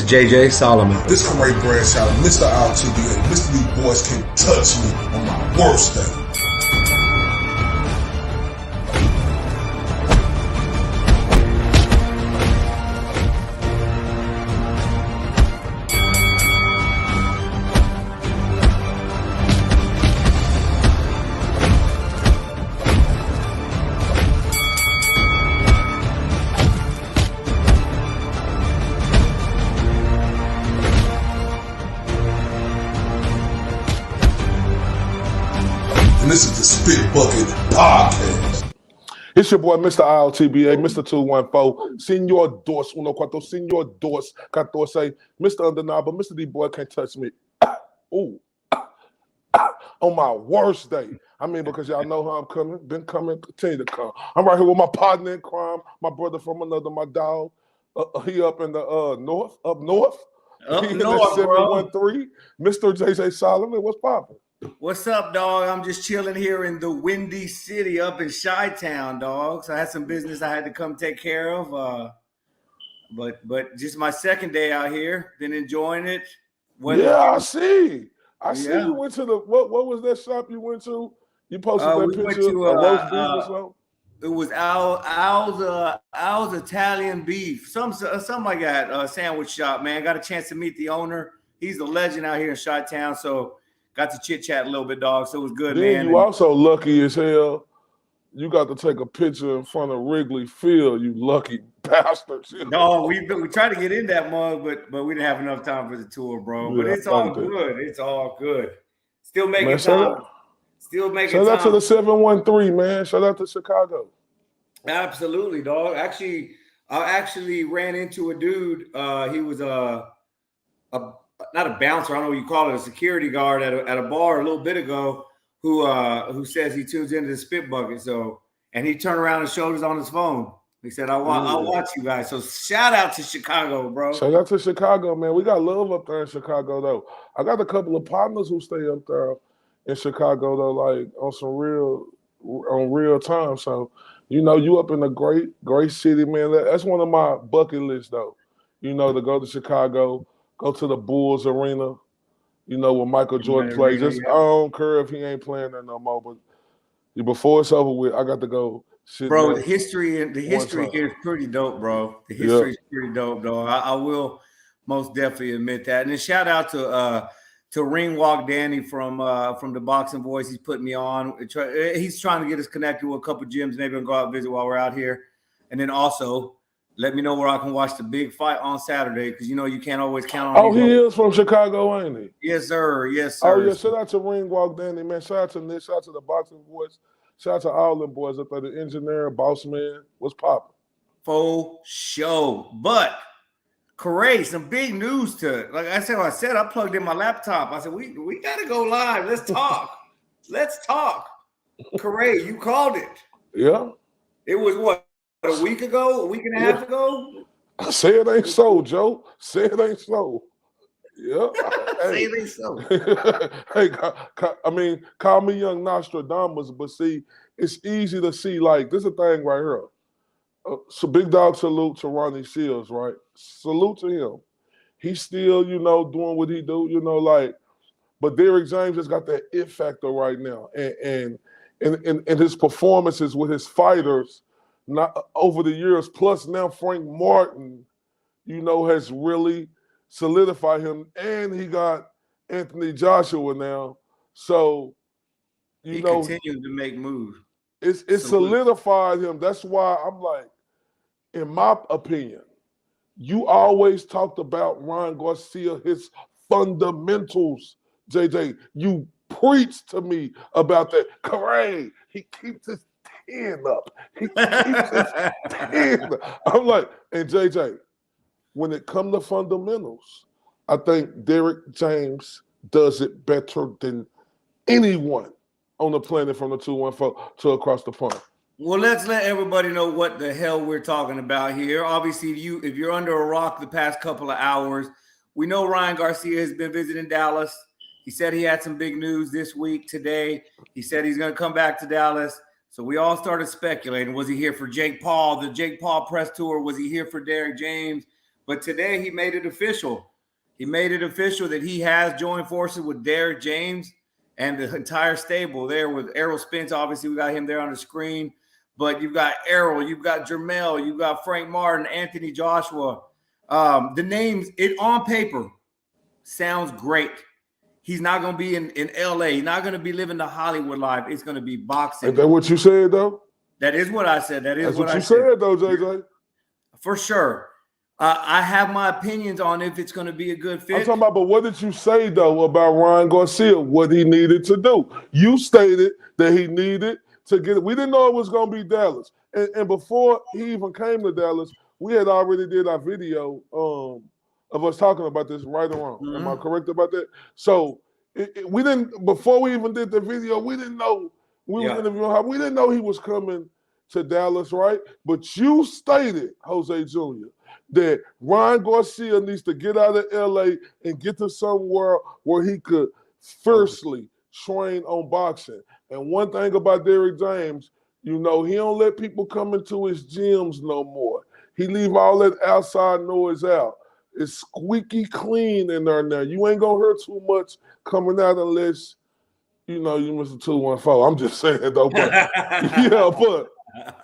JJ Solomon. This is Ray Bradshaw, Mr. RTBA. Mr. These boys can't touch me on my worst day. And this is the Spit Bucket Podcast. It's your boy, Mr. ILTBA, Mr. 214, Senor Dos, Uno Cuatro, Senor Dos, 14, Mr. Undeniable, Mr. D Boy can't touch me. On my worst day. I mean, because y'all know how I'm coming, been coming, continue to come. I'm right here with my partner in crime, my brother from another, my dog. He up in the north. Up He north, in the 713, Mr. JJ Solomon. What's poppin'? What's up, dog? I'm just chilling here in the Windy City up in Chi-Town, dog. So I had some business I had to come take care of. But just my second day out here. Been enjoying it. I see. I see you went to the what was that shop you went to? You posted that picture of roast beef or something? It was Al's Italian beef, something like that. Sandwich shop, man. Got a chance to meet the owner. He's a legend out here in Chi-Town, so got to chit chat a little bit, dog. So it was good, man. You also lucky as hell. You got to take a picture in front of Wrigley Field. You lucky bastards. No, we tried to get in that mug, but we didn't have enough time for the tour, bro. Yeah, but it's all good. It's all good. Still making time. Still making time. Shout out to the 713, man. Shout out to Chicago. Absolutely, dog. I actually ran into a dude. He was not a bouncer. I don't know what you call it, a security guard at a bar a little bit ago. Who says he tunes into the Spit Bucket? So, and he turned around and showed us on his phone. He said, "I'll watch you guys." So, shout out to Chicago, bro. Shout out to Chicago, man. We got love up there in Chicago, though. I got a couple of partners who stay up there in Chicago, though, like on real time. So, you up in a great city, man. That's one of my bucket lists, though. To go to Chicago, go to the Bulls Arena. When Michael Jordan plays. I don't care if he ain't playing there no more, but before it's over with, I got to go sit. Bro, the history here is pretty dope, bro. The history is pretty dope, dog. I will most definitely admit that. And then shout out to Ring Walk Danny from the Boxing Voice. He's putting me on. He's trying to get us connected with a couple gyms. Maybe I'll go out and visit while we're out here. And then also, let me know where I can watch the big fight on Saturday, because you can't always count on. Oh, he is from Chicago, ain't he? Yes, sir. Yes, sir. Oh, yeah. Shout out to Ring Walk Danny, man. Shout out to Nick. Shout out to the Boxing Voice. Shout out to all them boys up there, the engineer, boss man. What's poppin'? For sure. But, Corey, some big news to it. Like I said, I plugged in my laptop. I said, we got to go live. Let's talk. Let's talk. Corey, you called it. Yeah. It was what? A week ago, a week and a half ago? Say it ain't so, Joe. Say it ain't so. Yeah. Say it ain't so. Hey, call me young Nostradamus, but see, it's easy to see, like, this is a thing right here. So big dog salute to Ronnie Shields, right? Salute to him. He's still, doing what he do, but Derrick James has got that it factor right now. And his performances with his fighters, not over the years, plus now Frank Martin, has really solidified him, and he got Anthony Joshua now. So, he continues to make moves. It solidified him. That's why I'm like, in my opinion, you always talked about Ryan Garcia, his fundamentals, JJ. You preached to me about that. Correct. He keeps his up. He keeps his hand up. I'm like, and JJ, when it comes to fundamentals, I think Derrick James does it better than anyone on the planet from the 214 to across the pond. Well, let's let everybody know what the hell we're talking about here. Obviously, if you're under a rock the past couple of hours, we know Ryan Garcia has been visiting Dallas. He said he had some big news this week, today. He said he's going to come back to Dallas. So we all started speculating. Was he here for Jake Paul, the Jake Paul press tour? Was he here for Derrick James? But today he made it official. He made it official that he has joined forces with Derrick James and the entire stable there with Errol Spence. Obviously, we got him there on the screen. But you've got Errol, you've got Jermell, you've got Frank Martin, Anthony Joshua. The names, it on paper sounds great. He's not going to be in L.A. He's not going to be living the Hollywood life. It's going to be boxing. Is that what you said, though? That is what I said. That's what you said, though, JJ. For sure. I have my opinions on if it's going to be a good fit. I'm talking about, but what did you say, though, about Ryan Garcia, what he needed to do? You stated that he needed to get it. We didn't know it was going to be Dallas. And before he even came to Dallas, we had already did our video of us talking about this, right or wrong. Am I correct about that? So we didn't, before we even did the video, we didn't know we was interviewing him. We didn't know he was coming to Dallas, right? But you stated, Jose Jr., that Ryan Garcia needs to get out of LA and get to somewhere where he could fiercely train on boxing. And one thing about Derrick James, you know, he don't let people come into his gyms no more. He leave all that outside noise out. It's squeaky clean in there now. You ain't gonna hear too much coming out unless, you know, you Mr. 214. I'm just saying though, but yeah, but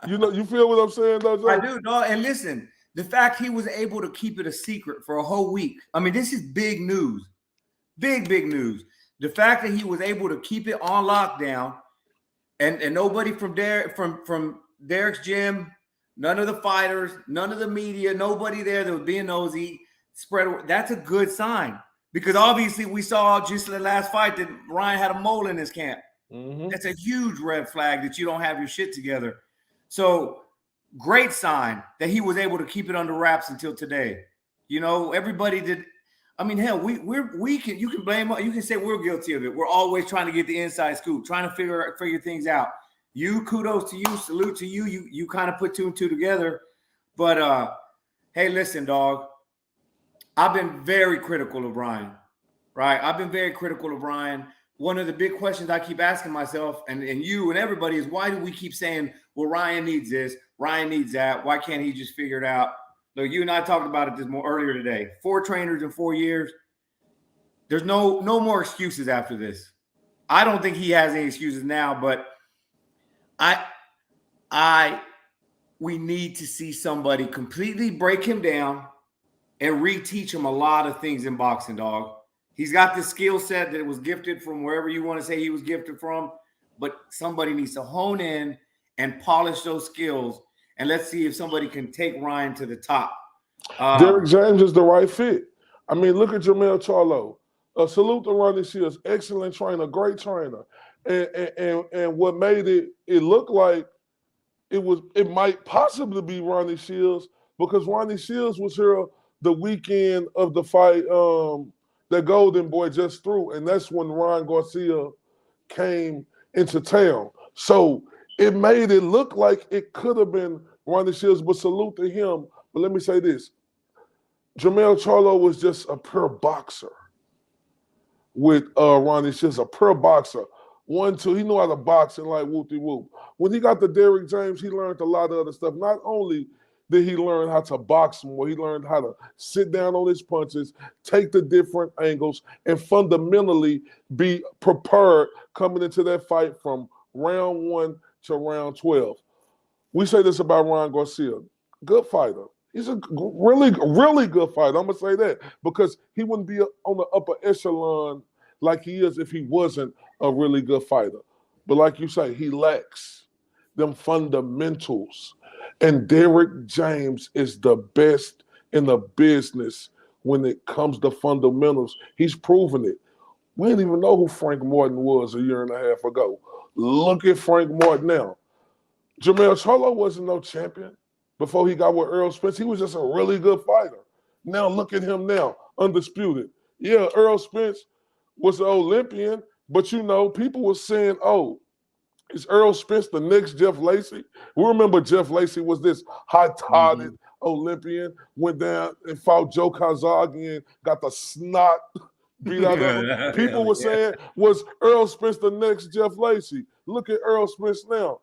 you know, you feel what I'm saying though, Joe? I do, dog. And listen, the fact he was able to keep it a secret for a whole week. I mean, this is big news. Big news. The fact that he was able to keep it on lockdown and nobody from Derrick's gym, none of the fighters, none of the media, nobody there that was being nosy, spread. That's a good sign because obviously we saw just in the last fight that Ryan had a mole in his camp. That's a huge red flag that you don't have your shit together. So great sign that he was able to keep it under wraps until today. You know, everybody did. I mean, hell, we can. You can blame. You can say we're guilty of it. We're always trying to get the inside scoop, trying to figure things out. You, kudos to you, salute to you. You kind of put two and two together. But hey, listen, dog. I've been very critical of Ryan. Right? I've been very critical of Ryan. One of the big questions I keep asking myself, and you and everybody, is why do we keep saying, well, Ryan needs this, Ryan needs that. Why can't he just figure it out? Look, you and I talked about it earlier today. 4 trainers in 4 years. There's no more excuses after this. I don't think he has any excuses now, but we need to see somebody completely break him down and reteach him a lot of things in boxing, dog. He's got this skill set that was gifted from wherever you want to say he was gifted from, but somebody needs to hone in and polish those skills. And let's see if somebody can take Ryan to the top. Derrick James is the right fit. I mean, look at Jermell Charlo. Salute to Ronnie Shields. Excellent trainer, great trainer. And what made it look like it might possibly be Ronnie Shields because Ronnie Shields was here the weekend of the fight that Golden Boy just threw. And that's when Ryan Garcia came into town. So it made it look like it could have been Ronnie Shields, but salute to him. But let me say this. Jermell Charlo was just a pure boxer with Ronnie Shields, a pure boxer. 1-2, he knew how to box and like whoop-de-whoop. When he got to Derrick James, he learned a lot of other stuff. Not only did he learn how to box more, he learned how to sit down on his punches, take the different angles, and fundamentally be prepared coming into that fight from round 1 to round 12. We say this about Ryan Garcia. Good fighter. He's a really, really good fighter. I'm going to say that because he wouldn't be on the upper echelon like he is if he wasn't a really good fighter. But like you say, he lacks them fundamentals. And Derrick James is the best in the business when it comes to fundamentals. He's proven it. We didn't even know who Frank Martin was a year and a half ago. Look at Frank Martin now. Jermell Charlo wasn't no champion before he got with Errol Spence. He was just a really good fighter. Now look at him now, undisputed. Yeah, Errol Spence was an Olympian, but you know, people were saying, oh, is Errol Spence the next Jeff Lacy? We remember Jeff Lacy was this hot-totted Olympian, went down and fought Joe Kazagi and got the snot beat out of him. People were saying, was Errol Spence the next Jeff Lacy? Look at Errol Spence now.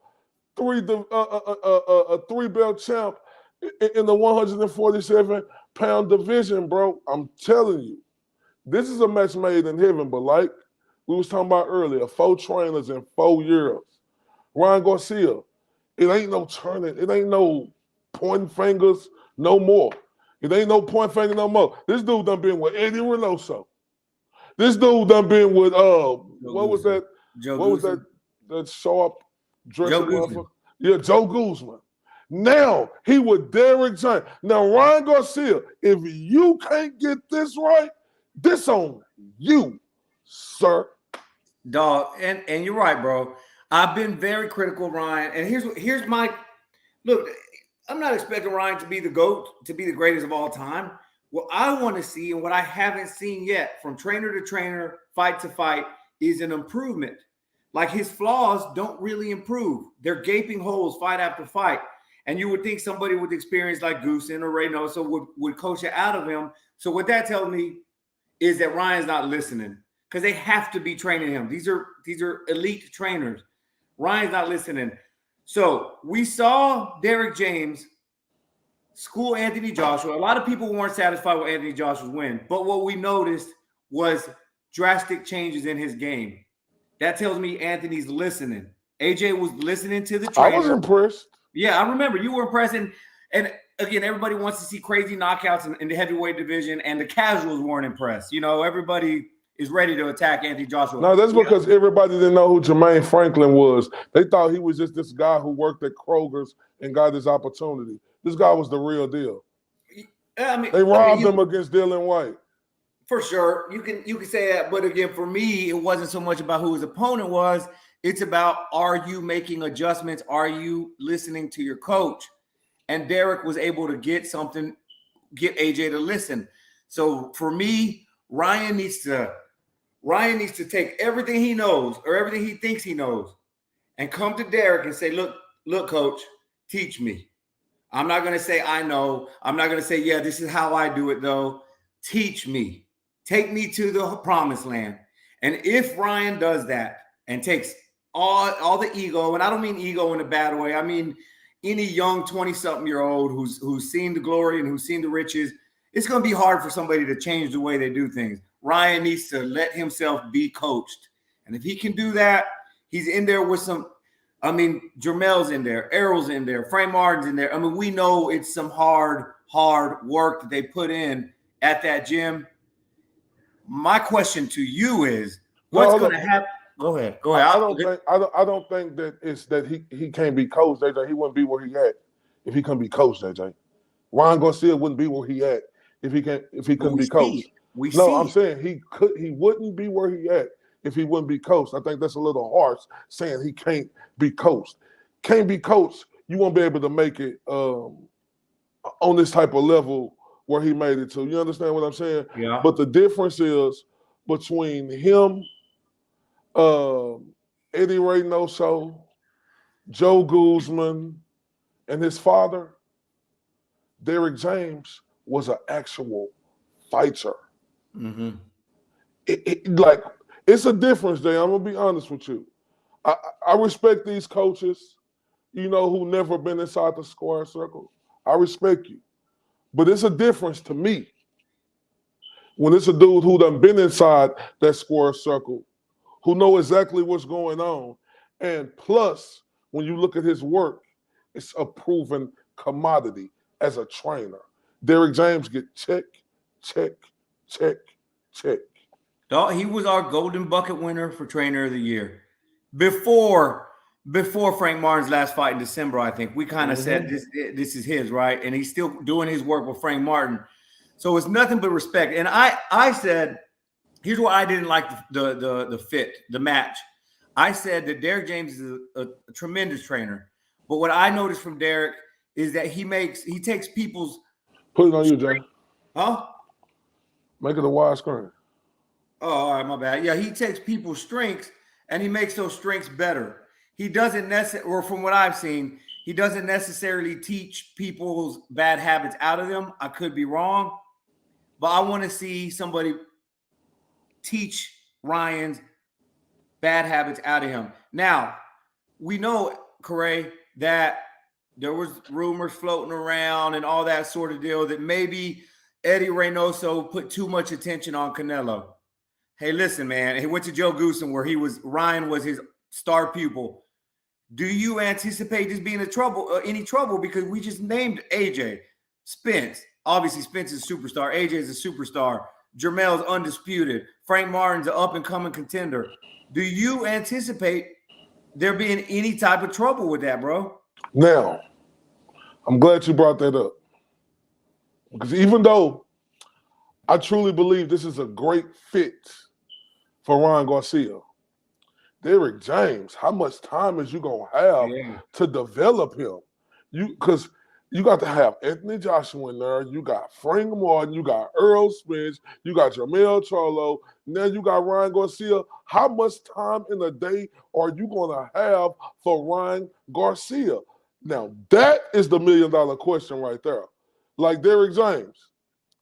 A 3-belt champ in the 147-pound division, bro. I'm telling you, this is a match made in heaven. But like we was talking about earlier, 4 trainers in 4 years. Ryan Garcia, it ain't no turning. It ain't no pointing fingers no more. It ain't no point finger no more. This dude done been with Eddie Reynoso. This dude done been with what was that? What was that? That sharp dressing motherfucker? Yeah, Joe Guzman. Now he with Derrick James. Now Ryan Garcia, if you can't get this right, this on you, sir. Dog, and you're right, bro. I've been very critical of Ryan, and here's my look. I'm not expecting Ryan to be the GOAT, to be the greatest of all time. What I want to see and what I haven't seen yet from trainer to trainer, fight to fight, is an improvement. Like his flaws don't really improve. They're gaping holes fight after fight. And you would think somebody with experience like Goosen or Reynoso would coach it out of him. So what that tells me is that Ryan's not listening because they have to be training him. These are elite trainers. Ryan's not listening. So we saw Derrick James school Anthony Joshua. A lot of people weren't satisfied with Anthony Joshua's win, but what we noticed was drastic changes in his game. That tells me Anthony's listening. AJ was listening to the trainer. I was impressed. Yeah, I remember you were impressed. And again, everybody wants to see crazy knockouts in the heavyweight division, and the casuals weren't impressed. You know, everybody is ready to attack Anthony Joshua. No, that's because everybody didn't know who Jermaine Franklin was. They thought he was just this guy who worked at Kroger's and got his opportunity. This guy was the real deal. I mean, they robbed him against Dylan White. For sure. You can say that. But again, for me, it wasn't so much about who his opponent was. It's about, are you making adjustments? Are you listening to your coach? And Derrick was able to get AJ to listen. So for me, Ryan needs to take everything he knows or everything he thinks he knows and come to Derrick and say, look, coach, teach me. I'm not going to say I know. I'm not going to say, yeah, this is how I do it, though. Teach me. Take me to the promised land. And if Ryan does that and takes all the ego, and I don't mean ego in a bad way. I mean any young 20-something-year-old who's seen the glory and who's seen the riches, it's going to be hard for somebody to change the way they do things. Ryan needs to let himself be coached. And if he can do that, he's in there with some – I mean, Jermel's in there, Errol's in there, Frank Martin's in there. I mean, we know it's some hard work that they put in at that gym. My question to you is, what's going to happen? Go ahead. I don't think that it's that he can't be coached, AJ. He wouldn't be where he at if he couldn't be coached, AJ. Ryan Garcia wouldn't be where he at if he couldn't be coached. I'm saying he wouldn't be where he at if he wouldn't be coached. I think that's a little harsh saying he can't be coached. Can't be coached, you won't be able to make it on this type of level where he made it to. You understand what I'm saying? Yeah. But the difference is between him, Eddie Reynoso, Joe Guzman, and his father, Derrick James, was an actual fighter. Mm-hmm. It's a difference, Jay. I'm gonna be honest with you. I respect these coaches, who never been inside the square circle. I respect you. But it's a difference to me when it's a dude who done been inside that square circle, who know exactly what's going on. And plus, when you look at his work, it's a proven commodity as a trainer. Derrick James get check, check, check, check. He was our Golden Bucket winner for Trainer of the Year. Before Frank Martin's last fight in December, I think we kind of said this is his, right? And he's still doing his work with Frank Martin. So it's nothing but respect. And I said, here's why I didn't like the match. I said that Derrick James is a tremendous trainer. But what I noticed from Derrick is that he takes people's – Put it on you, Jay. Huh? Make it a wide screen. Oh, all right, my bad. Yeah, he takes people's strengths and he makes those strengths better. He doesn't necessarily, or from what I've seen, he doesn't necessarily teach people's bad habits out of them. I could be wrong, but I want to see somebody teach Ryan's bad habits out of him. Now, we know, Corey, that there was rumors floating around and all that sort of deal that maybe Eddie Reynoso put too much attention on Canelo. Hey, listen, man. He went to Joe Goosen where Ryan was his star pupil. Do you anticipate this being any trouble? Because we just named AJ, Spence. Obviously, Spence is a superstar. AJ is a superstar. Jermel's undisputed. Frank Martin's an up-and-coming contender. Do you anticipate there being any type of trouble with that, bro? Now, I'm glad you brought that up. Because even though I truly believe this is a great fit for Ryan Garcia, Derrick James, how much time is you going to have to develop him? Because you got to have Anthony Joshua in there. You got Frank Martin. You got Earl Spence. You got Jermell Charlo. Now you got Ryan Garcia. How much time in a day are you going to have for Ryan Garcia? Now, that is the $1 million question right there. Like Derrick James,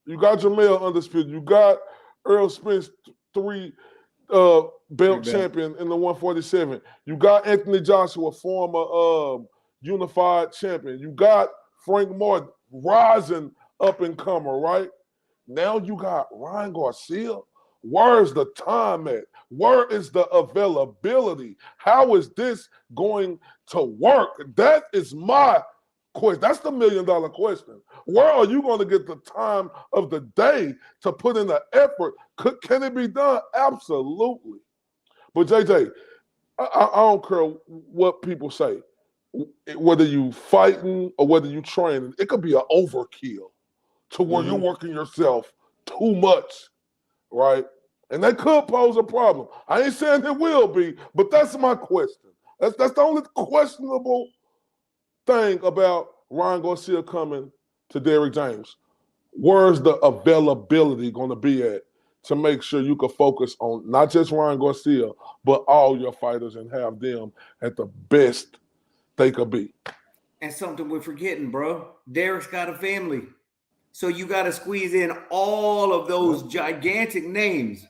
you got Jermell undisputed. You got Earl Spence, 3 belt champion in the 147. You got Anthony Joshua, former unified champion. You got Frank Martin, rising up and comer, right? Now you got Ryan Garcia. Where's the time at? Where is the availability? How is this going to work? That is my question. That's the $1 million question. Where are you going to get the time of the day to put in the effort? Can it be done? Absolutely. But JJ, I don't care what people say. Whether you fighting or whether you training, it could be an overkill to where you're working yourself too much, right? And that could pose a problem. I ain't saying it will be, but that's my question. That's the only questionable thing about Ryan Garcia coming to Derrick James. Where's the availability going to be at to make sure you can focus on not just Ryan Garcia, but all your fighters and have them at the best they could be? And something we're forgetting, bro. Derrick's got a family. So you got to squeeze in all of those gigantic names.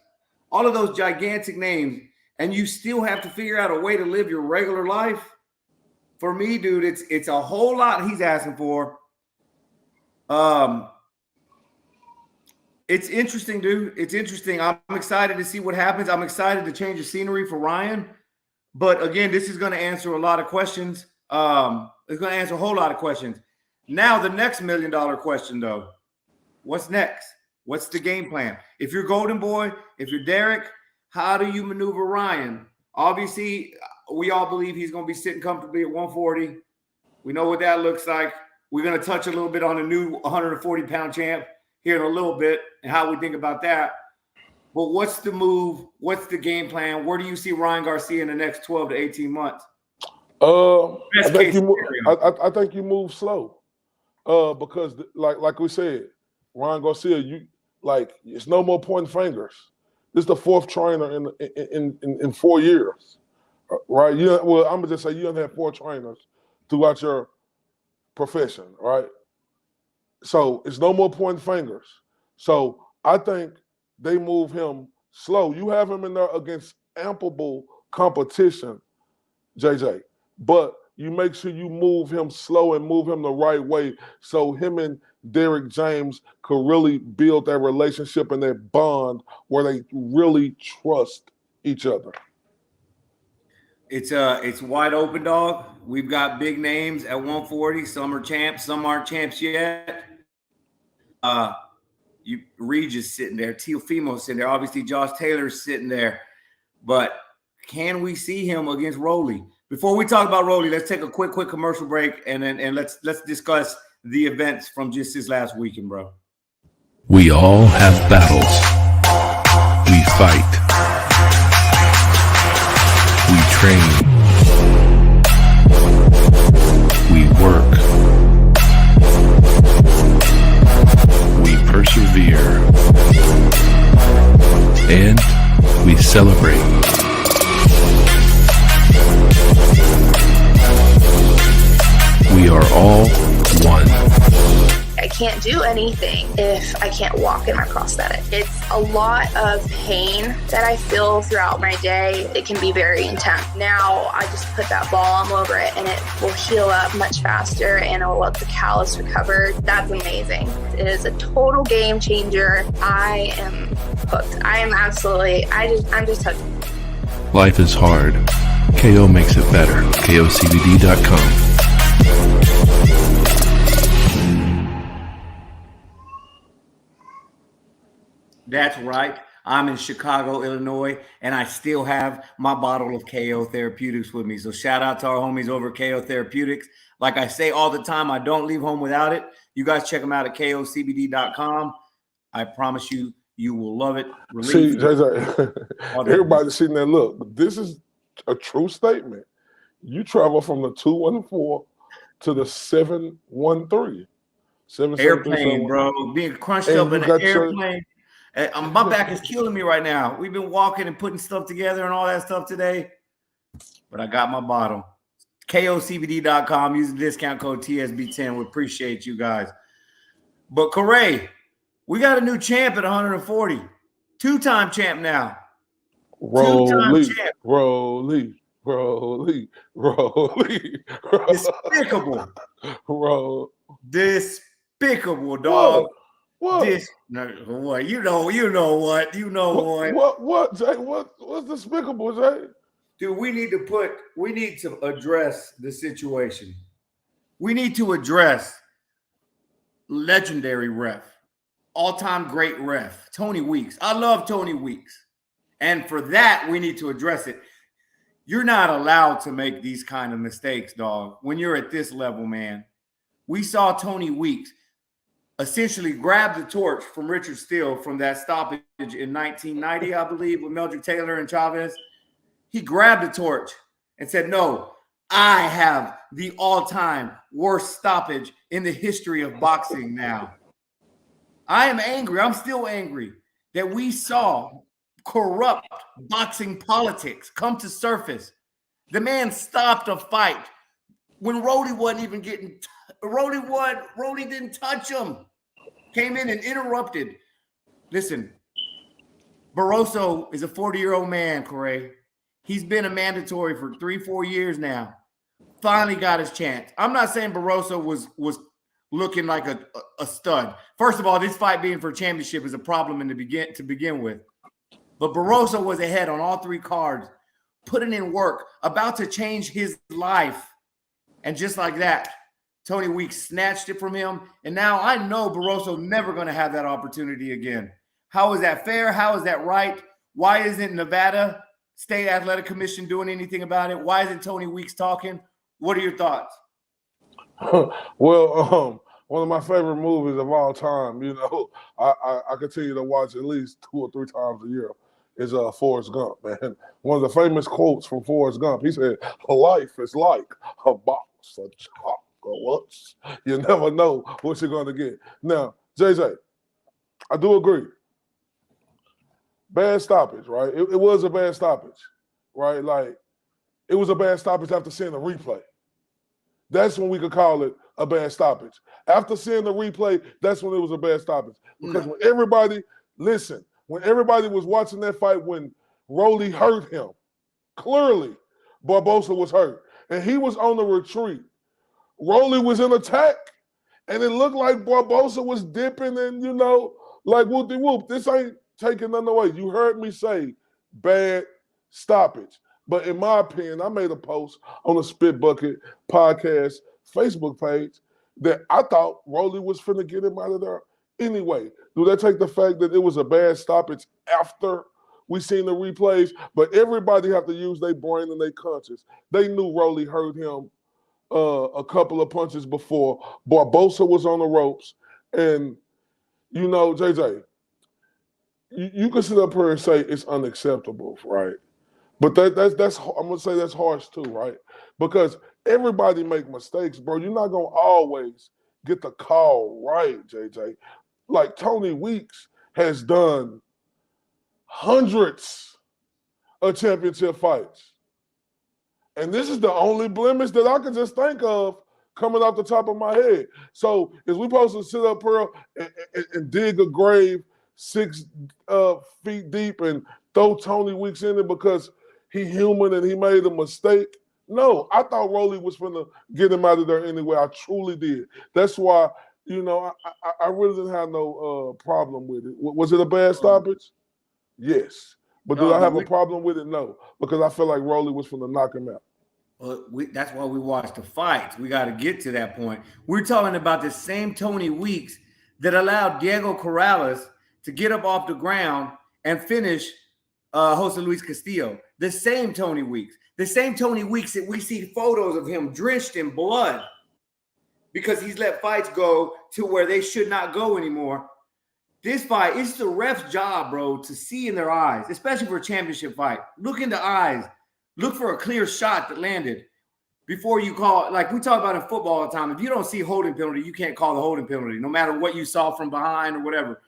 All of those gigantic names. And you still have to figure out a way to live your regular life. For me, dude, it's a whole lot he's asking for. It's interesting, dude. It's interesting. I'm excited to see what happens. I'm excited to change the scenery for Ryan. But again, this is going to answer a lot of questions. It's going to answer a whole lot of questions. Now, the next $1 million question, though. What's next? What's the game plan? If you're Golden Boy, if you're Derrick, how do you maneuver Ryan? Obviously, we all believe he's going to be sitting comfortably at 140. We know what that looks like. We're going to touch a little bit on the new 140-pound champ here in a little bit and how we think about that. But what's the move? What's the game plan? Where do you see Ryan Garcia in the next 12 to 18 months? I think you move slow because, like we said, Ryan Garcia, it's no more pointing fingers. This is the 4th trainer in 4 years, right? I'm gonna just say you have 4 trainers throughout your profession, right? So it's no more pointing fingers. So I think they move him slow. You have him in there against ample competition, JJ, but you make sure you move him slow and move him the right way so him and Derrick James could really build that relationship and that bond where they really trust each other. It's wide open, dog. We've got big names at 140. Some are champs, some aren't champs yet. Regis sitting there, Teofimo's sitting there. Obviously, Josh Taylor's sitting there. But can we see him against Rolly? Before we talk about Rolly, let's take a quick commercial break and let's discuss the events from just this last weekend, bro. We all have battles. We fight. We train. We work. We persevere. And we celebrate. We are all one. I can't can't do anything if I can't walk in my prosthetic. It's a lot of pain that I feel throughout my day. It can be very intense. Now I just put that balm over it and it will heal up much faster and it will let the callus recover. That's amazing. It is a total game changer. I am hooked. I am absolutely, I'm just hooked. Life is hard. KO makes it better. KOCBD.com. That's right. I'm in Chicago, Illinois, and I still have my bottle of KO Therapeutics with me. So shout out to our homies over at KO Therapeutics. Like I say all the time, I don't leave home without it. You guys check them out at KOCBD.com. I promise you, you will love it. See, everybody sitting there, look, this is a true statement. You travel from the 214 to the 713. Airplane, bro. Being crunched up in an airplane. My back is killing me right now. We've been walking and putting stuff together and all that stuff today. But I got my bottle. KOCBD.com. Use the discount code TSB10. We appreciate you guys. But Corey, we got a new champ at 140. Two-time champ now. Rolly. Despicable. Despicable, dog. What? What? You know what? What, Jay? What's despicable, Jay? Dude, we need to address the situation. We need to address legendary ref, all-time great ref, Tony Weeks. I love Tony Weeks. And for that, we need to address it. You're not allowed to make these kind of mistakes, dog, when you're at this level, man. We saw Tony Weeks essentially grab the torch from Richard Steele from that stoppage in 1990, I believe, with Meldrick Taylor and Chavez. He grabbed the torch and said, no, I have the all-time worst stoppage in the history of boxing now. I am angry. I'm still angry that we saw corrupt boxing politics come to surface. The man stopped a fight when Rody wasn't even getting Rody didn't touch him. Came in and interrupted. Listen, Barroso is a 40-year-old man, Corey. He's been a mandatory for 3-4 years now. Finally got his chance. I'm not saying Barroso was looking like a stud. First of all, this fight being for championship is a problem to begin with. But Barroso was ahead on all 3 cards, putting in work, about to change his life. And just like that, Tony Weeks snatched it from him. And now I know Barroso never going to have that opportunity again. How is that fair? How is that right? Why isn't Nevada State Athletic Commission doing anything about it? Why isn't Tony Weeks talking? What are your thoughts? Well, one of my favorite movies of all time, you know, I continue to watch at least 2 or 3 times a year, is Forrest Gump, man. One of the famous quotes from Forrest Gump, he said, life is like a box of chocolates. You never know what you're going to get. Now, JJ, I do agree. Bad stoppage, right? It was a bad stoppage, right? Like, it was a bad stoppage after seeing the replay. That's when we could call it a bad stoppage. After seeing the replay, that's when it was a bad stoppage. Because when everybody was watching that fight, when Rolly hurt him, clearly Barbosa was hurt. And he was on the retreat. Rolly was in attack. And it looked like Barbosa was dipping and, you know, like whoop-de-whoop. This ain't taking nothing away. You heard me say bad stoppage. But in my opinion, I made a post on the Spit Bucket podcast Facebook page that I thought Rolly was finna get him out of there anyway. Do that take the fact that it was a bad stoppage after we seen the replays? But everybody have to use their brain and their conscience. They knew Rolly hurt him a couple of punches before. Barbosa was on the ropes. And, you know, JJ, you can sit up here and say it's unacceptable, right? But that's I'm gonna say that's harsh too, right? Because everybody make mistakes, bro. You're not gonna always get the call right, JJ. Like Tony Weeks has done hundreds of championship fights. And this is the only blemish that I can just think of coming off the top of my head. So is we supposed to sit up here and dig a grave 6 feet deep and throw Tony Weeks in it because he human and he made a mistake? No, I thought Rolly was going to get him out of there anyway. I truly did. That's why, I really didn't have no problem with it. Was it a bad stoppage? Yes. But do I have a problem with it? No, because I feel like Rolly was going to knock him out. Well, that's why we watched the fights. We got to get to that point. We're talking about the same Tony Weeks that allowed Diego Corrales to get up off the ground and finish Jose Luis Castillo. The same Tony Weeks. The same Tony Weeks that we see photos of him drenched in blood because he's let fights go to where they should not go anymore. This fight, it's the ref's job, bro, to see in their eyes, especially for a championship fight. Look in the eyes. Look for a clear shot that landed before you call. Like we talk about in football all the time. If you don't see holding penalty, you can't call the holding penalty, no matter what you saw from behind or whatever.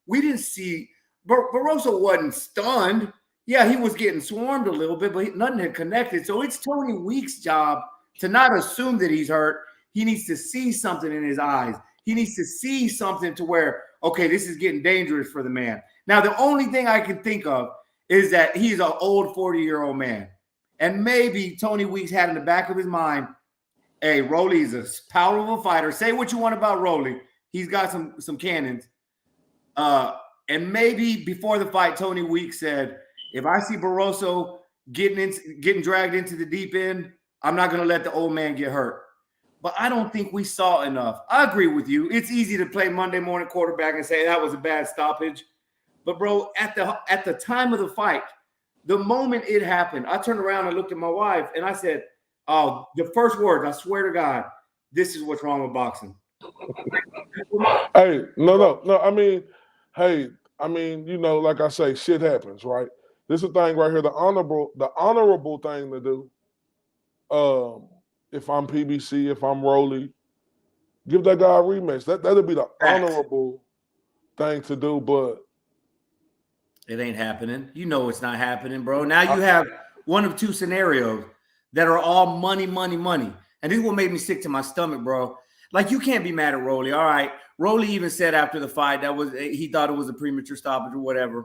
We didn't see – Barroso wasn't stunned. Yeah, he was getting swarmed a little bit, but nothing had connected. So it's Tony Weeks' job to not assume that he's hurt. He needs to see something in his eyes. He needs to see something to where, okay, this is getting dangerous for the man. Now, the only thing I can think of is that he's an old 40-year-old man. And maybe Tony Weeks had in the back of his mind, hey, Rolly's a powerful fighter. Say what you want about Rolly. He's got some cannons. And maybe before the fight, Tony Weeks said, if I see Barroso getting dragged into the deep end, I'm not going to let the old man get hurt. But I don't think we saw enough. I agree with you. It's easy to play Monday morning quarterback and say that was a bad stoppage. But, bro, at the time of the fight, the moment it happened, I turned around and looked at my wife, and I said, oh, the first words, I swear to God, this is what's wrong with boxing. Hey, no. I mean, like I say, shit happens, right? This is the thing right here, the honorable thing to do, if I'm PBC, if I'm Rolly, give that guy a rematch. That'll be the honorable thing to do, but it ain't happening. You know it's not happening, bro. Now you have one of two scenarios that are all money. And this is what made me sick to my stomach, bro. Like, you can't be mad at Rolly. All right. Rolly even said after the fight he thought it was a premature stoppage or whatever.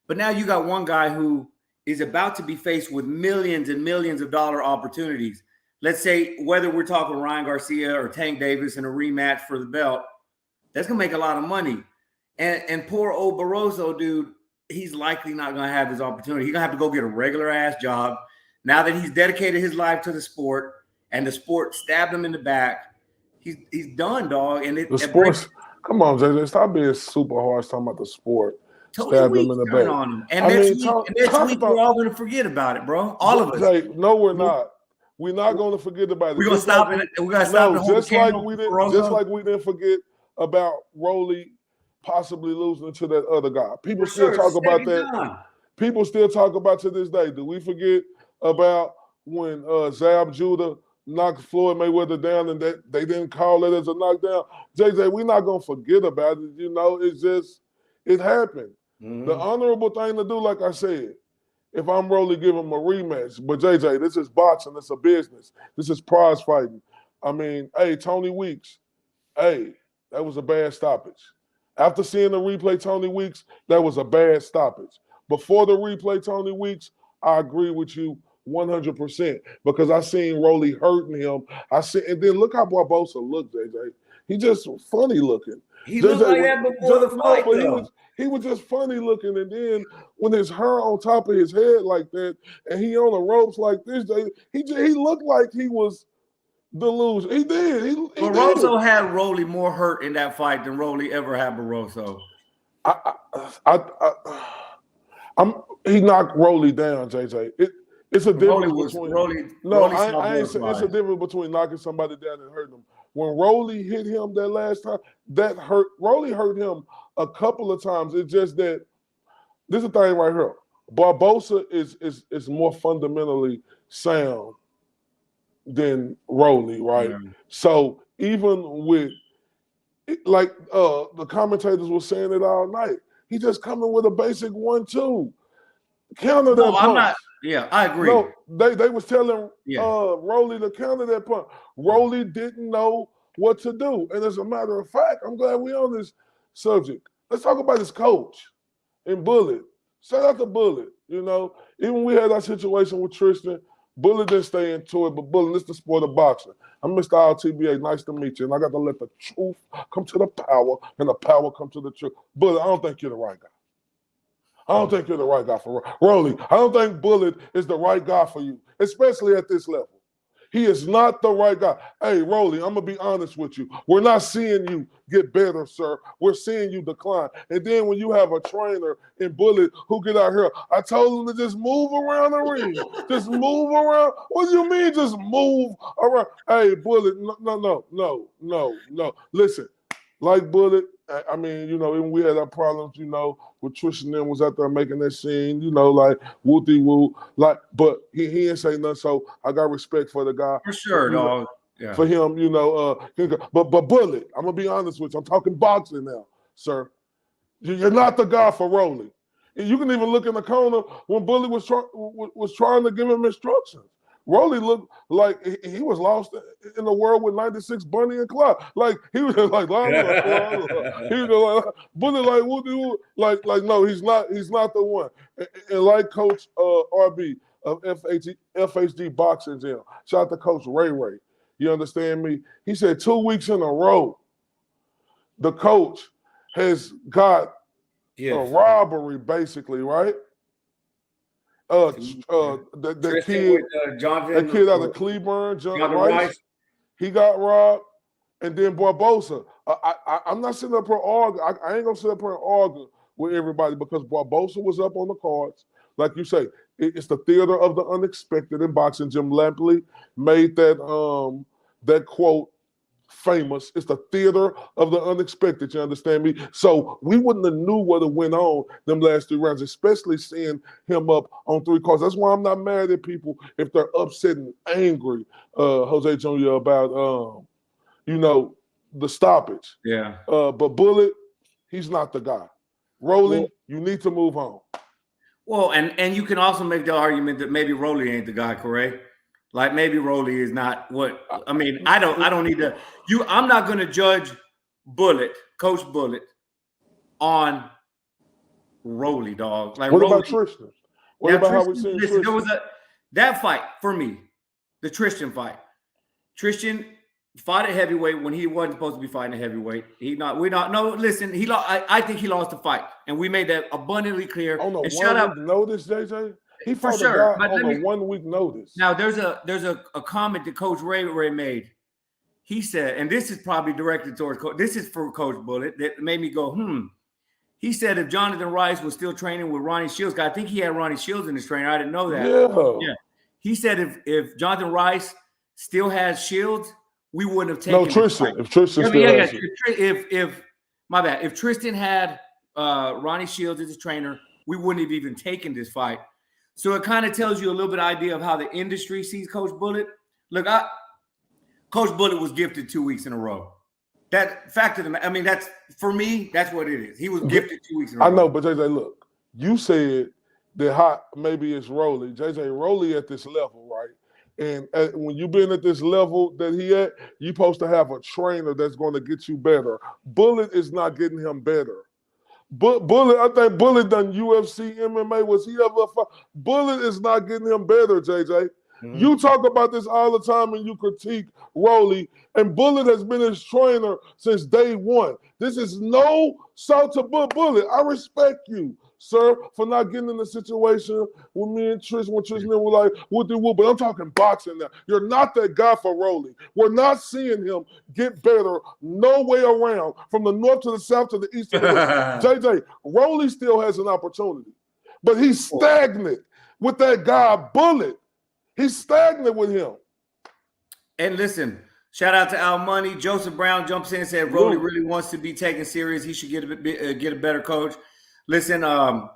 But now you got one guy who is about to be faced with millions and millions of dollar opportunities. Let's say whether we're talking Ryan Garcia or Tank Davis in a rematch for the belt, that's going to make a lot of money. And poor old Barroso, dude, he's likely not going to have his opportunity. He's going to have to go get a regular-ass job. Now that he's dedicated his life to the sport and the sport stabbed him in the back, he's done, dog. And the sports – come on, JJ, stop being super harsh talking about the sport. Stabbed him in the back. On him. And next week we're all going to forget about it, bro. All of us. Like, no, we're not. We're not going to forget about it. We're going to stop it. We're going to stop it. Just like we didn't forget about Rolly possibly losing to that other guy. People still talk about that. People still talk about to this day. Do we forget about when Zab Judah knocked Floyd Mayweather down and that they didn't call it as a knockdown? JJ, we're not going to forget about it. It's just, it happened. Mm-hmm. The honorable thing to do, like I said, if I'm Rolly, give him a rematch. But JJ, this is boxing. It's a business. This is prize fighting. I mean, hey, Tony Weeks, hey, that was a bad stoppage. After seeing the replay, Tony Weeks, that was a bad stoppage. Before the replay, Tony Weeks, I agree with you 100% because I seen Rolly hurting him. And then look how Barbosa looked, JJ. He just funny looking. He looked like that before the fight, but he was just funny looking. And then when his hair on top of his head like that, and he on the ropes like this, he looked like he was the loser. He did. Barroso had Rolly more hurt in that fight than Rolly ever had Barroso. He knocked Rolly down, JJ. It's a difference between Rolly. No, I ain't saying it's a difference between knocking somebody down and hurting them. When Rolly hit him that last time, that hurt. Rolly hurt him a couple of times. It's just that this is the thing right here. Barbosa is more fundamentally sound than Rolly, right? Yeah. So even with like the commentators were saying it all night, he just coming with a basic 1-2. counter that punch. I'm not. Yeah, I agree. No, they was telling Yeah. Rolly to counter that punch. Rolly didn't know what to do. And as a matter of fact, I'm glad we're on this subject. Let's talk about his coach and Bullet. Shout out to Bullet. You know, even we had our situation with Tristan. Bullet didn't stay into it, but Bullet, this is the sport of boxing. I'm Mr. RTBA. Nice to meet you. And I got to let the truth come to the power and the power come to the truth. Bullet, I don't think you're the right guy. I don't think you're the right guy for Rolly. I don't think Bullet is the right guy for you, especially at this level. He is not the right guy. Hey, Rolly, I'm going to be honest with you. We're not seeing you get better, sir. We're seeing you decline. And then when you have a trainer in Bullet who get out here, I told him to just move around the ring. Just move around. What do you mean just move around? Hey, Bullet, no. Listen, like Bullet, I mean, you know, even we had our problems, you know, with Tristan and was out there making that scene, you know, like woo-dee-woo, like, but he didn't say nothing, so I got respect for the guy. For sure, dog. Yeah. For him, you know, but Bullet, I'm gonna be honest with you, I'm talking boxing now, sir. You're not the guy for Rolly. You can even look in the corner when Bullet was trying to give him instructions. Rolly looked like he was lost in the world with 96 Bunny and Clyde. Like he was just like, he was like, Bullet like, what do you like? No, he's not the one. And like Coach RB of FHD Boxing Gym, shout out to Coach Ray. You understand me? He said 2 weeks in a row, the coach has got a robbery, basically, right? The kid out of Cleburne, Jonathan Rice, he got robbed, and then Barbosa. I'm not sitting up here arguing. I ain't gonna sit up here and argue with everybody because Barbosa was up on the cards. Like you say, it's the theater of the unexpected in boxing. Jim Lampley made that quote famous. It's the theater of the unexpected, you understand me? So we wouldn't have knew what went on them last 3 rounds, especially seeing him up on 3 cards. That's why I'm not mad at people if they're upset and angry, Jose Jr., about, you know, the stoppage. Yeah. But Bullet, he's not the guy. Rolly, you need to move on. Well, and you can also make the argument that maybe Rolly ain't the guy, correct? Like maybe Rolly is not what I mean. I don't need to. I'm not going to judge Bullet, Coach Bullet, on Rolly, dog. Like what Rolly, about Tristan? What about how we seen Tristan? There was that fight for me, the Tristan fight. Tristan fought at heavyweight when he wasn't supposed to be fighting at heavyweight. Listen, I think he lost the fight, and we made that abundantly clear. Oh no, and shout out notice, JJ. He fought for sure, a guy on a 1 week notice. Now there's a comment that Coach Ray made. He said, and this is probably directed towards this is for Coach Bullet that made me go, He said if Jonathan Rice was still training with Ronnie Shields, I think he had Ronnie Shields in his trainer. I didn't know that. Yeah. He said if Jonathan Rice still has Shields, we wouldn't have taken. No, Tristan. If Tristan still has If Tristan had Ronnie Shields as his trainer, we wouldn't have even taken this fight. So it kind of tells you a little bit idea of how the industry sees Coach Bullet. Look, Coach Bullet was gifted 2 weeks in a row. That fact of the matter, I mean, that's for me, that's what it is. He was gifted 2 weeks in a row. I know, but JJ, look, you said that maybe it's Rolly. JJ, Rolly at this level, right? And when you've been at this level that he at, you're supposed to have a trainer that's going to get you better. Bullet is not getting him better. Bullet, I think Bullet done UFC, MMA. Was he ever fight? Bullet is not getting him better, JJ. Mm-hmm. You talk about this all the time and you critique Rolly, and Bullet has been his trainer since day one. This is no salt to Bullet. I respect you, sir, for not getting in the situation with me and Tristan when Tristan were like, what, but I'm talking boxing now. You're not that guy for Rolly. We're not seeing him get better no way around from the north to the south to the east to the west. JJ, Rolly still has an opportunity, but he's stagnant with that guy, Bullet. He's stagnant with him. And listen, shout out to Al Money. Joseph Brown jumps in and said, Rolly really wants to be taken serious. He should get a better coach. Listen, I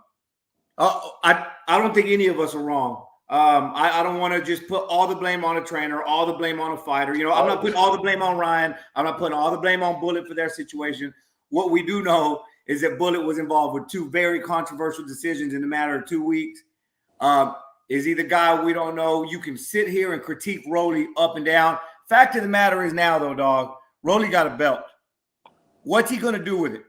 don't think any of us are wrong. I don't want to just put all the blame on a trainer, all the blame on a fighter. You know, I'm not putting all the blame on Ryan. I'm not putting all the blame on Bullet for their situation. What we do know is that Bullet was involved with 2 very controversial decisions in a matter of 2 weeks. Is he the guy? We don't know. You can sit here and critique Rolly up and down. Fact of the matter is now, though, dog, Rolly got a belt. What's he going to do with it?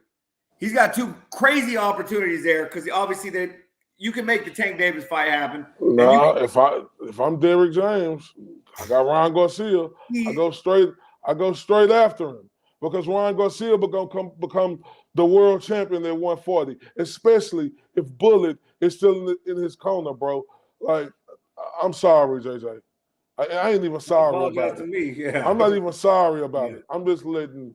He's got two crazy opportunities there because obviously you can make the Tank Davis fight happen. No, if I'm Derrick James, I got Ryan Garcia. I go straight after him because Ryan Garcia become the world champion at 140, especially if Bullet is still in his corner, bro. Like, I'm sorry, JJ. I ain't even sorry about it. Me. Yeah. I'm not even sorry about it. I'm just letting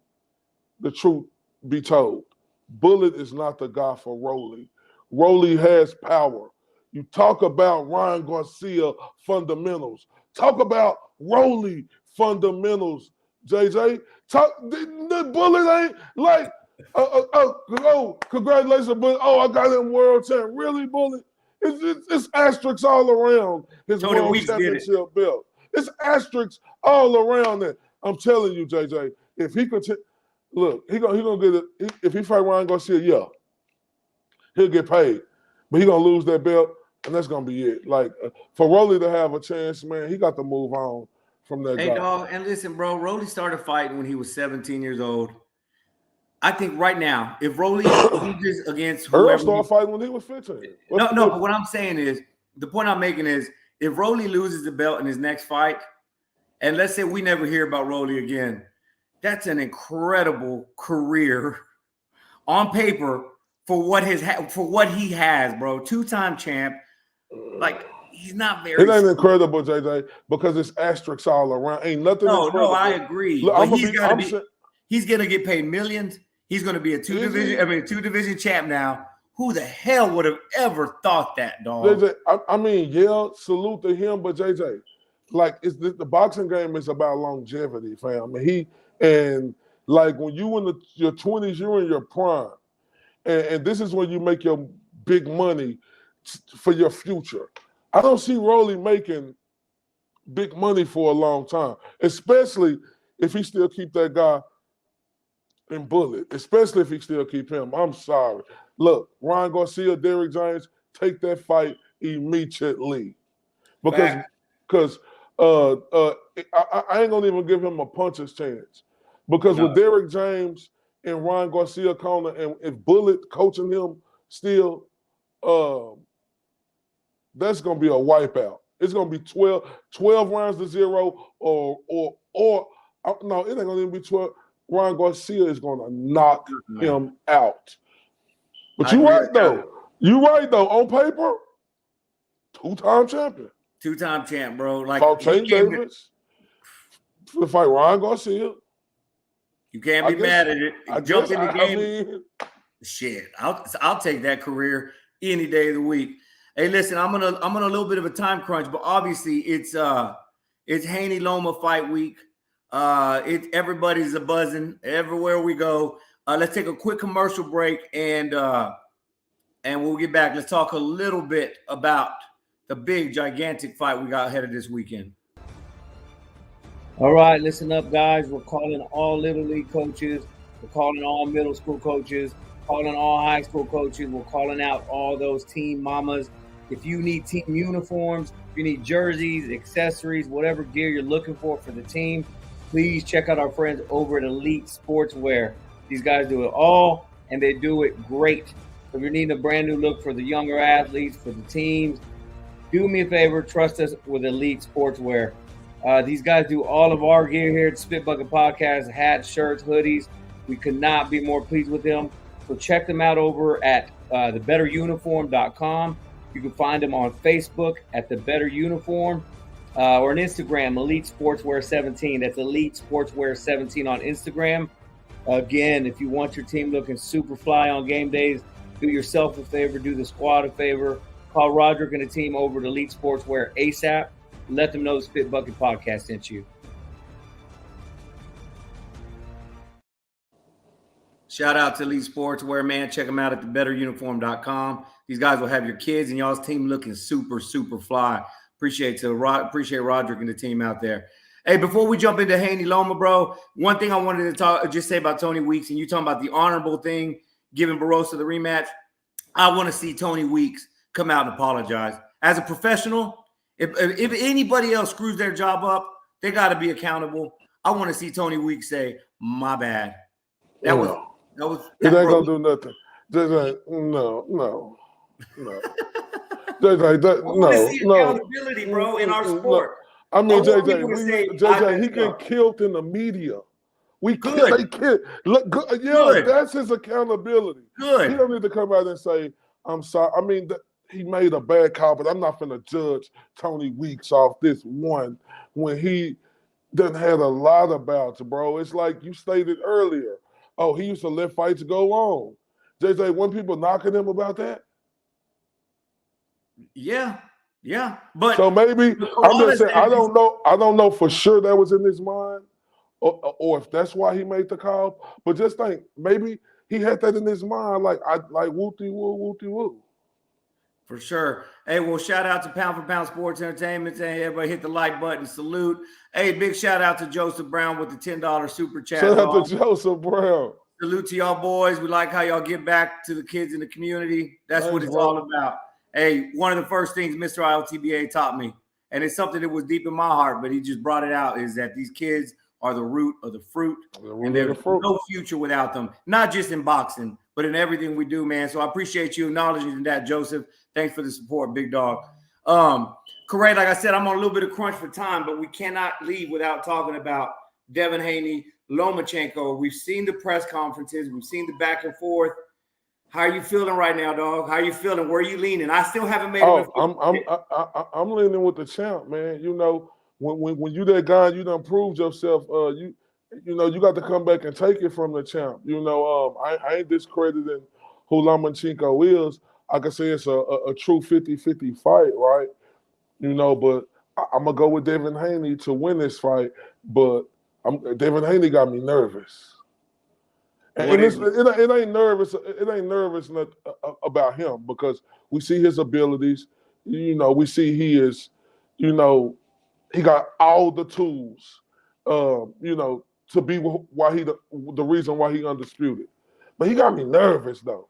the truth be told. Bullet is not the guy for Rolly. Rolly has power. You talk about Ryan Garcia fundamentals. Talk about Rolly fundamentals, JJ. The Bullet ain't like, congratulations, Bullet. Oh, I got him world champ. Really, Bullet? It's asterisks all around his world championship belt. It's asterisks all around it. I'm telling you, JJ, if he could look, he gonna get it. If he fight Ryan Garcia, yeah, he'll get paid, but he gonna lose that belt, and that's gonna be it. Like for Rolly to have a chance, man, he got to move on from that guy. Hey, dog, and listen, bro, Rolly started fighting when he was 17 years old. I think right now, if Rolly loses against whoever, Earl started fighting when he was 15. No, but what I'm saying is, the point I'm making is, if Rolly loses the belt in his next fight, and let's say we never hear about Rolly again, that's an incredible career on paper for what he has, bro. Two-time champ. Like, he's not very. It ain't incredible, JJ, because it's asterisks all around. Ain't nothing. No, I agree. Look, he's gonna get paid millions. He's gonna be a two-division champ now. Who the hell would have ever thought that, dog? JJ, I mean, yeah, salute to him, but JJ, like the boxing game is about longevity, fam. And like when you in your 20s, you're in your prime, and this is when you make your big money for your future. I don't see Rolly making big money for a long time, especially if he still keep that guy in Bullet, especially if he still keep him. I'm sorry. Look, Ryan Garcia, Derrick James, take that fight immediately. Because I ain't gonna even give him a puncher's chance. Because with Derrick James and Ryan Garcia corner, and if Bullet coaching him still, that's gonna be a wipeout. It's gonna be 12 rounds to 0, or no, it ain't gonna even be 12. Ryan Garcia is gonna knock him out. But you're right though. You're right though. On paper, two-time champion. Two-time champ, bro. Like Tank Davis to fight Ryan Garcia. You can't be mad at it. Jump in the game. Shit, I'll take that career any day of the week. Hey, listen, I'm on a little bit of a time crunch, but obviously it's Haney Loma fight week. Everybody's a buzzing everywhere we go. Let's take a quick commercial break and we'll get back. Let's talk a little bit about the big, gigantic fight we got headed this weekend. All right, listen up, guys. We're calling all Little League coaches. We're calling all middle school coaches, calling all high school coaches. We're calling out all those team mamas. If you need team uniforms, if you need jerseys, accessories, whatever gear you're looking for the team, please check out our friends over at Elite Sportswear. These guys do it all, and they do it great. So if you're needing a brand new look for the younger athletes, for the teams, do me a favor, trust us with Elite Sportswear. These guys do all of our gear here at Spit Bucket Podcast, hats, shirts, hoodies. We could not be more pleased with them. So check them out over at thebetteruniform.com. You can find them on Facebook at The Better Uniform or on Instagram, Elite Sportswear 17. That's Elite Sportswear 17 on Instagram. Again, if you want your team looking super fly on game days, do yourself a favor, do the squad a favor. Call Roderick and the team over at Elite Sportswear ASAP. Let them know the Spit Bucket Podcast sent you. Shout out to Elite Sportswear, man. Check them out at thebetteruniform.com. These guys will have your kids and y'all's team looking super, super fly. Appreciate Roderick and the team out there. Hey, before we jump into Haney Loma, bro, one thing I wanted to just say about Tony Weeks, and you talking about the honorable thing, giving Barroso the rematch. I want to see Tony Weeks come out and apologize. as a professional, if anybody else screws their job up, they got to be accountable. I want to see Tony Weeks say, "My bad." That was it ain't gonna do nothing. Just like no. Just like that, accountability, bro, in our sport. I mean, JJ, he get killed in the media. They kill. Look, good. Yeah, that's his accountability. Good. He don't need to come out and say, "I'm sorry." I mean, he made a bad call, but I'm not going to judge Tony Weeks off this one when he done had a lot of bouts, bro. It's like you stated earlier. Oh, he used to let fights go on. JJ, when people knocking him about that? Yeah. But so maybe I'm just saying I don't know for sure that was in his mind, or if that's why he made the call. But just think, maybe he had that in his mind, like whoopty woo. For sure. Hey, well, shout out to Pound for Pound Sports Entertainment. Hey, everybody hit the like button. Salute. Hey, big shout out to Joseph Brown with the $10 super chat. Shout out to Joseph Brown. Salute to y'all boys. We like how y'all give back to the kids in the community. That's what it's all about. Hey, one of the first things Mr. ILTBA taught me, and it's something that was deep in my heart, but he just brought it out, is that these kids are the root of the fruit, and there's no future without them, not just in boxing, but in everything we do, man. So I appreciate you acknowledging that, Joseph. Thanks for the support, big dog. Correct, like I said, I'm on a little bit of crunch for time, but we cannot leave without talking about Devin Haney, Lomachenko. We've seen the press conferences. We've seen the back and forth. How are you feeling right now, dog? How are you feeling? Where are you leaning? I still haven't made it. I'm leaning with the champ, man. You know, when you that guy, you done proved yourself. You got to come back and take it from the champ. You know, I ain't discrediting who Lomachenko is. I can say it's a true 50-50 fight, right? You know, but I'm gonna go with Devin Haney to win this fight. But Devin Haney got me nervous. And it ain't nervous. It ain't nervous about him because we see his abilities. You know, we see he is. You know, he got all the tools. You know, to be why he the reason why he undisputed. But he got me nervous though.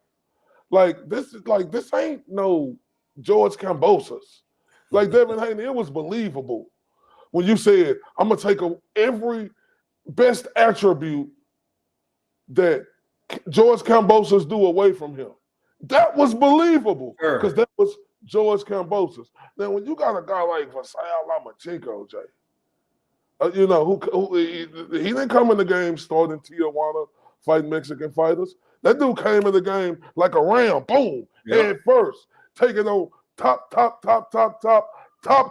This ain't no George Kambosos. Like Devin Haney, it was believable when you said, "I'm gonna take every best attribute that George Kambosos do away from him." That was believable because that was George Kambosos. Now, when you got a guy like Vasile Lomachenko, Jay, you know, who he didn't come in the game starting Tijuana fighting Mexican fighters. That dude came in the game like a ram, boom, head first, taking on top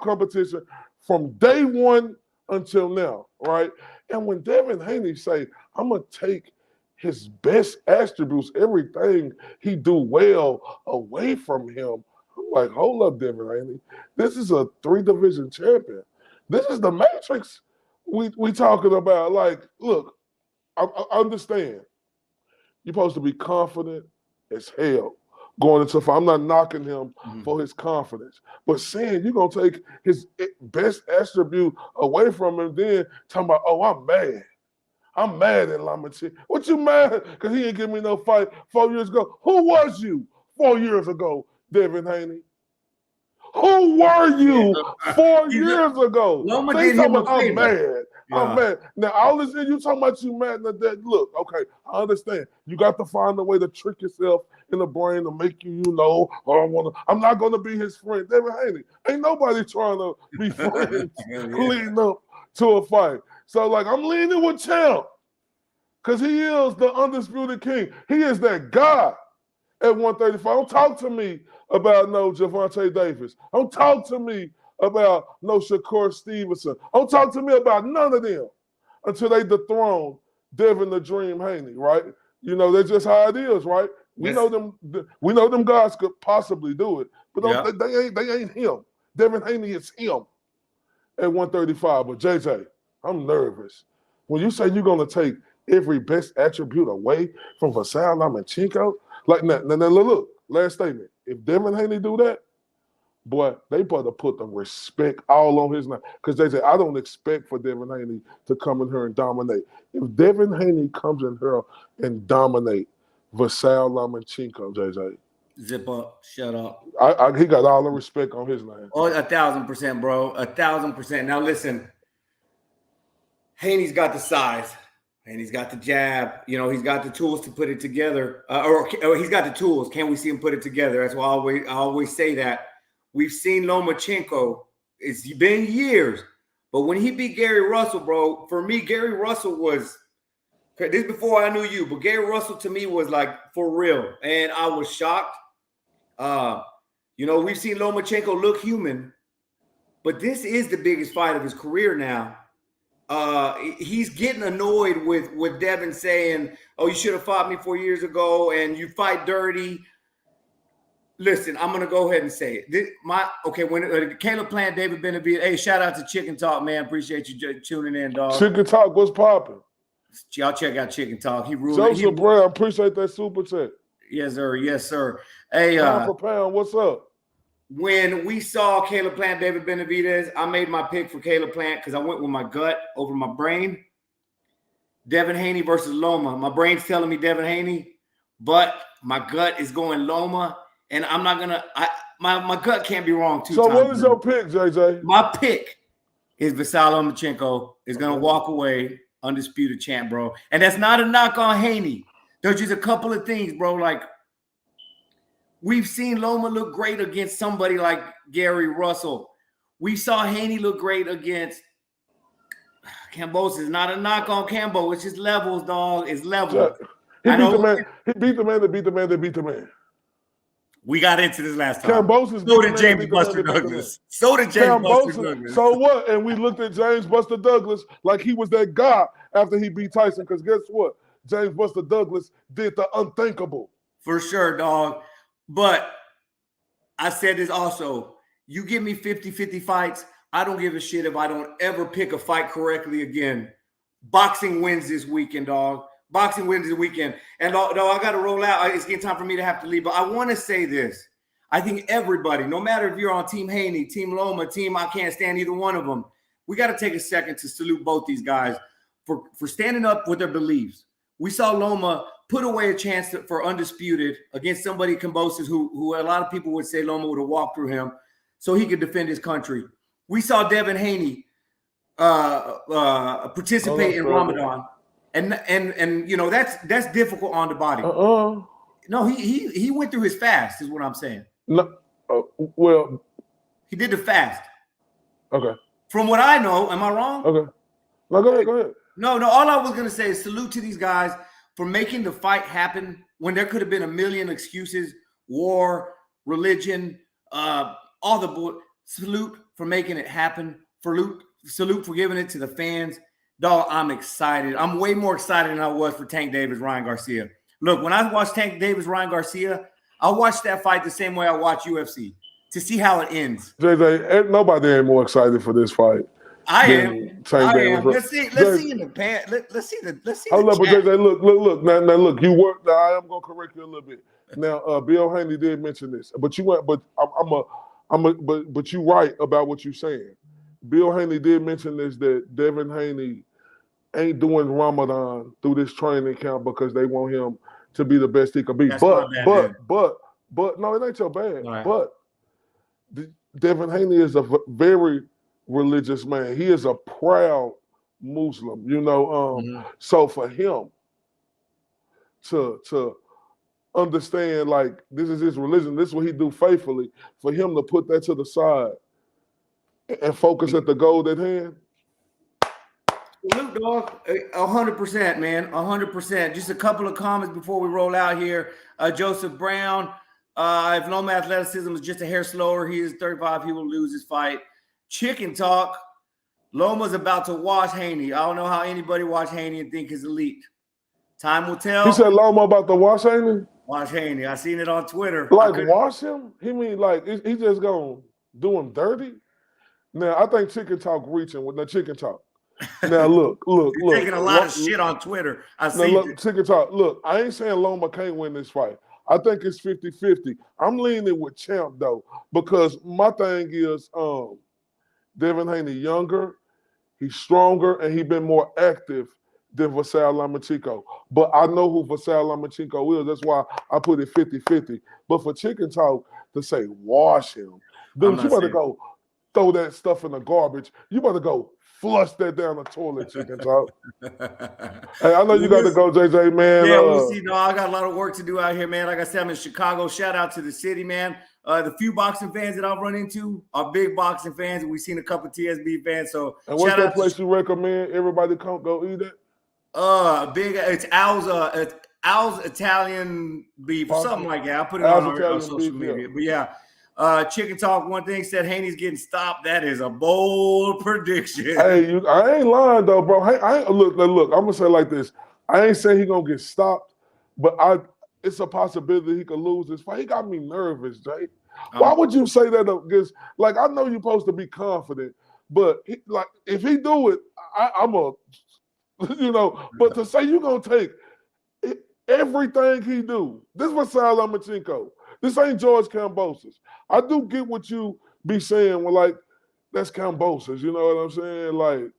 competition from day one until now, right? And when Devin Haney say, "I'm gonna take his best attributes, everything he do well away from him," I'm like, hold up, Devin Haney. This is a 3-division champion. This is the matrix we talking about. Like, look, I understand. You're supposed to be confident as hell going into fight. I'm not knocking him for his confidence, but saying you're going to take his best attribute away from him, then talking about, "Oh, I'm mad. I'm mad at Lomachenko." What you mad? Because he ain't give me no fight 4 years ago. Who was you 4 years ago, Devin Haney? Who were you 4 years ago? Loma Say did him a I'm favor. mad. Yeah. I'm mad. Now, all this, you talking about you mad at that. Look, okay, I understand. You got to find a way to trick yourself in the brain to make you know, I'm not going to be his friend. Devin Haney, ain't nobody trying to be friends leading up to a fight. So, like, I'm leaning with Champ because he is the undisputed king. He is that guy at 135. Don't talk to me about no Gervonta Davis. Don't talk to me about no Shakur Stevenson. Don't talk to me about none of them until they dethrone Devin the Dream Haney, right? You know, that's just how it is, right? We know them guys could possibly do it, but they ain't him. Devin Haney is him at 135. But JJ, I'm nervous. When you say you're gonna take every best attribute away from Vasile Lomachenko, like now look, last statement. If Devin Haney do that, boy, they better put the respect all on his name. Because they say, I don't expect for Devin Haney to come in here and dominate. If Devin Haney comes in here and dominate Vasile Lomachenko, JJ, Zip up. Shut up. He got all the respect on his name. Oh, 1,000%, bro. 1,000%. Now listen, Haney's got the size and he's got the jab. You know, he's got the tools to put it together. Or he's got the tools. Can we see him put it together? That's why I always say that. We've seen Lomachenko. It's been years. But when he beat Gary Russell, bro, for me, Gary Russell was – this is before I knew you, but Gary Russell to me was like for real. And I was shocked. You know, we've seen Lomachenko look human, but this is the biggest fight of his career now. He's getting annoyed with Devin saying, "Oh, you should have fought me 4 years ago, and you fight dirty." Listen, I'm gonna go ahead and say it. When Caleb Plant, David Benavidez. Hey, shout out to Chicken Talk, man. Appreciate you tuning in, dog. Chicken Talk, what's popping? Y'all check out Chicken Talk. He ruled. Joseph Brown, appreciate that super chat. Yes, sir. Yes, sir. Hey, pound for pound, what's up? When we saw Caleb Plant, David Benavidez, I made my pick for Caleb Plant because I went with my gut over my brain. Devin Haney versus Loma. My brain's telling me Devin Haney, but my gut is going Loma, and I'm not gonna. My gut can't be wrong two times. So what is your pick, JJ? My pick is Vasily Lomachenko is gonna walk away undisputed champ, bro, and that's not a knock on Haney. There's just a couple of things, bro. Like, we've seen Loma look great against somebody like Gary Russell. We saw Haney look great against Kambosos. It's not a knock on Cambo. It's just levels, dog. It's levels. He beat the man. He beat the man that beat the man that beat the man. We got into this last time. Kambosos. So did James Buster Douglas. So did James Buster Douglas. So what? And we looked at James Buster Douglas like he was that guy after he beat Tyson. Because guess what? James Buster Douglas did the unthinkable. For sure, dog. But I said this also. You give me 50-50 fights, I don't give a shit if I don't ever pick a fight correctly again. Boxing wins this weekend, dog. Boxing wins this weekend. And though I got to roll out, it's getting time for me to have to leave. But I want to say this. I think everybody, no matter if you're on Team Haney, Team Loma, Team I can't stand either one of them, we got to take a second to salute both these guys for standing up with their beliefs. We saw Loma put away a chance for undisputed against somebody, Kambosos, who a lot of people would say Loma would have walked through him so he could defend his country. We saw Devin Haney participate in Ramadan, and you know that's difficult on the body. No, he went through his fast, is what I'm saying. No, well, he did the fast. Okay. From what I know, am I wrong? Okay. No, go ahead. No. All I was gonna say is salute to these guys for making the fight happen when there could have been a million excuses, war, religion, all the bull. Salute for making it happen. Salute for giving it to the fans. Dog, I'm excited. I'm way more excited than I was for Tank Davis, Ryan Garcia. Look, when I watched Tank Davis, Ryan Garcia, I watched that fight the same way I watch UFC to see how it ends. JJ, nobody ain't more excited for this fight. I am. Let's see in the past. Let's see. Hold up, JJ. Look. Now, look. You work. Now, I am gonna correct you a little bit. Now, Bill Haney did mention this, but you went. But but you right about what you're saying. Bill Haney did mention this, that Devin Haney ain't doing Ramadan through this training camp because they want him to be the best he could be. That's but no, it ain't your bad. Right. But Devin Haney is a very religious man. He is a proud Muslim, you know. So for him to understand, like, this is his religion, this is what he do faithfully, for him to put that to the side and focus at the goal at hand. Salute, dog. 100%, man. 100%. Just a couple of comments before we roll out here. Joseph Brown, if Loma athleticism is just a hair slower, he is 35, he will lose his fight. Chicken Talk, Loma's about to wash Haney. I don't know how anybody watch Haney and think he's elite. Time will tell. He said Loma about to wash Haney? Wash Haney. I seen it on Twitter. Like, wash him? He mean like he just gonna do him dirty? Now, I think Chicken Talk reaching with the Chicken Talk. Now, look. You're taking a lot of shit on Twitter. I see it. Chicken Talk. Look, I ain't saying Loma can't win this fight. I think it's 50-50. I'm leaning with Champ, though, because my thing is Devin Haney younger, he's stronger, and he's been more active than Vasal Lomachenko. But I know who Vasal Lomachenko is. That's why I put it 50-50. But for Chicken Talk to say wash him, dude, you better go throw that stuff in the garbage. You better go flush that down the toilet, Chicken Talk. Hey, I know you got to go, JJ, man. Yeah, we'll see. No, I got a lot of work to do out here, man. Like I said, I'm in Chicago. Shout out to the city, man. The few boxing fans that I've run into are big boxing fans, and we've seen a couple of TSB fans. So, and what's that place you recommend everybody come go eat at? It's Al's Italian beef or something like that. I'll put it on our social media. But yeah, Chicken Talk, one thing said Haney's getting stopped. That is a bold prediction. Hey, I ain't lying though, bro. Look, I'm gonna say it like this. I ain't saying he gonna get stopped, but it's a possibility he could lose this fight. He got me nervous, Jay. Why would you say that against? Like, I know you're supposed to be confident, but if he do it, I'm a, But to say you're gonna take everything he do, this was Sal Lomachenko. This ain't George Kambosos. I do get what you be saying when that's Kambosos. You know what I'm saying? Like,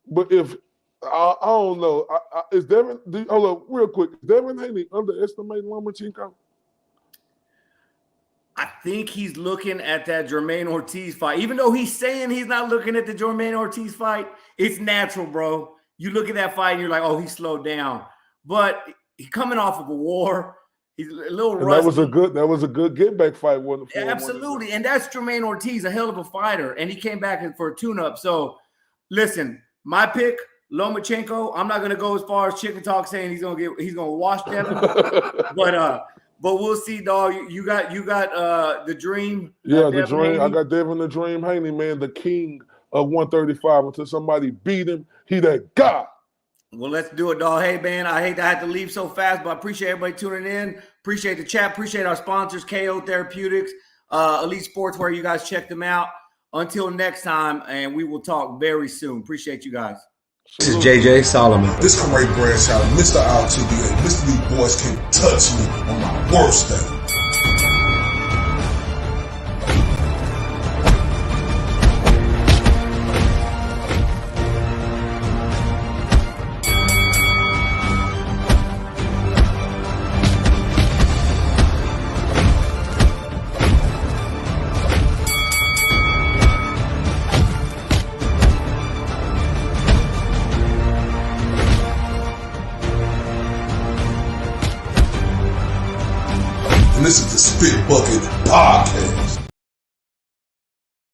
but if I don't know, is Devin? Hold up, real quick. Is Devin Haney underestimating Lomachenko? I think he's looking at that Jermaine Ortiz fight. Even though he's saying he's not looking at the Jermaine Ortiz fight, it's natural, bro. You look at that fight and you're like, oh, he slowed down. But he's coming off of a war. He's a little rusty. That was a good get back fight. Absolutely. And that's Jermaine Ortiz, a hell of a fighter. And he came back for a tune-up. So listen, my pick, Lomachenko. I'm not gonna go as far as Chicken Talk saying he's gonna wash Devin. But we'll see, dog. You got the dream. Yeah, the dream. Haney. I got Devin the Dream Haney, man, the king of 135. Until somebody beat him, he that guy. Well, let's do it, dog. Hey, man, I hate to have to leave so fast, but I appreciate everybody tuning in. Appreciate the chat. Appreciate our sponsors, KO Therapeutics, Elite Sportswear. You guys check them out. Until next time, and we will talk very soon. Appreciate you guys. This is JJ Solomon. This Corey Bradshaw, Mr. RTB, and Mr. Lee Boys can't touch me on my worst day. This is the Spit Bucket Podcast.